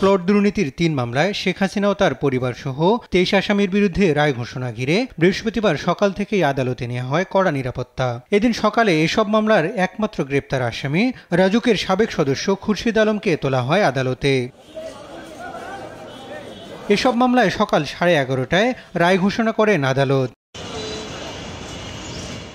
Plot দুর্নীতির ৩ মামলায় শেখ হাসিনা ও তার পরিবার সহ ২৩ আসামির বিরুদ্ধে রায় ঘোষণা ঘিরে বৃহস্পতিবার সকাল থেকেই আদালতে নেওয়া হয় কড়া নিরাপত্তা। এদিন সকালে এসব মামলার একমাত্র গ্রেপ্তার আসামি রাজুকের সাবেক সদস্য খুরশিদ আলমকে তোলা হয় আদালতে। এসব মামলায় সকাল 11:30টায় রায় ঘোষণা করেন আদালত।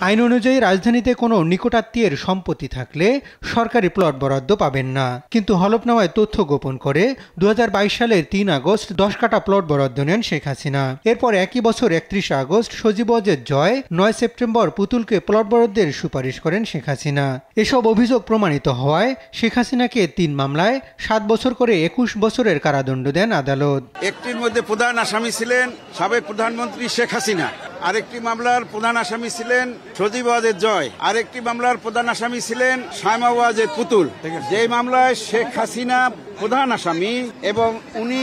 আইন অনুযায়ী রাজধানীতে কোনো নিকটাত্মীয়ের সম্পত্তি থাকলে সরকারি প্লট বরাদ্দ পাবেন না, কিন্তু হলফনামায় তথ্য গোপন করে 2022 সালের 3 আগস্ট 10 কাঠা প্লট বরাদ্দ নেন শেখ হাসিনা। এরপর একই বছর 31 August Sajeeb Wazed Joy, 9 September পুতুলকে plot বরাদ্দের সুপারিশ করেন শেখ হাসিনা। এসব অভিযোগ প্রমাণিত হওয়ায় শেখ হাসিনাকে 3 মামলায় 7 বছর করে 21 বছরের কারাদণ্ড দেন আদালত। একটির মধ্যে প্রধান আসামি ছিলেন সাবেক প্রধানমন্ত্রী শেখ হাসিনা, আরেকটি মামলার প্রধান আসামি ছিলেন সজীব ওয়াজেদ জয়, আরেকটি মামলার প্রধান আসামি ছিলেন শায়মা ওয়াজেদ পুতুল। যে মামলায় শেখ হাসিনা প্রধান আসামি এবং উনি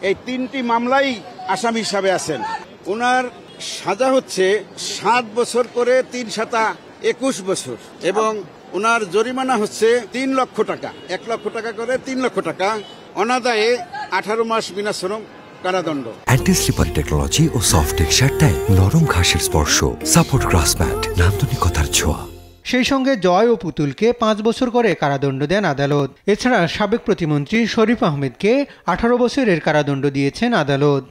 এই 3টি মামলাই আসামি হিসাবে আছেন। উনার সাজা হচ্ছে 7 বছর করে 3 7 21 বছর এবং উনার জরিমানা হচ্ছে 3 লক্ষ টাকা, 1 লক্ষ টাকা করে 3 লক্ষ টাকা, অনাদায়ে 18 মাস বিনা শ্রম কারাদণ্ড। অ্যান্টি স্লিপারি টেকনোলজি ও সফট টেক্সচারটায় নরম ঘাসের স্পর্শ, সাপোর্ট গ্রাস ম্যাট, নান্দনিকতার ছোঁয়া। সেই সঙ্গে জয় ও পুতুলকে 5 বছর করে কারাদণ্ড দেন আদালত। এছাড়া সাবেক প্রতিমন্ত্রী শরীফ আহমেদকে 18 বছরের কারাদণ্ড দিয়েছেন আদালত।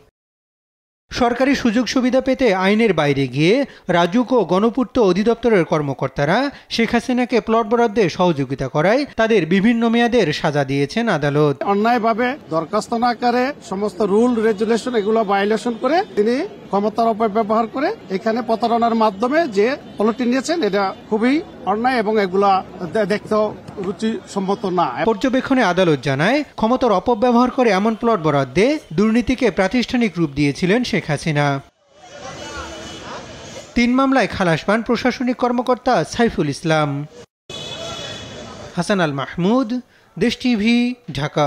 সরকারি সুযোগ সুবিধা পেতে আইনের বাইরে গিয়ে রাজুক ও গণপূর্ত অধিদপ্তরের কর্মকর্তারা শেখ হাসিনাকে প্লট বরাদ্দে সহযোগিতা করায় তাদের বিভিন্ন মেয়াদের সাজা দিয়েছেন আদালত। অন্যায়ভাবে দরখাস্ত না করে সমস্ত রুল রেগুলেশন এগুলো ভায়োলেশন করে তিনি ক্ষমতার অপব্যবহার করে এখানে প্রতারণার মাধ্যমে যে প্লটটি নিয়েছেন, এটা খুবই অন্যায় এবং এগুলা দেখতেও রুচিসম্মত না। পর্যবেক্ষণে আদালত জানায়, ক্ষমতার অপব্যবহার করে এমন প্লট বরাদ্দে দুর্নীতিকে প্রাতিষ্ঠানিক রূপ দিয়েছিলেন শেখ হাসিনা। 3 মামলায় খালাস পান প্রশাসনিক কর্মকর্তা সাইফুল ইসলাম। হাসান আল মাহমুদ, দেশ টিভি, ঢাকা।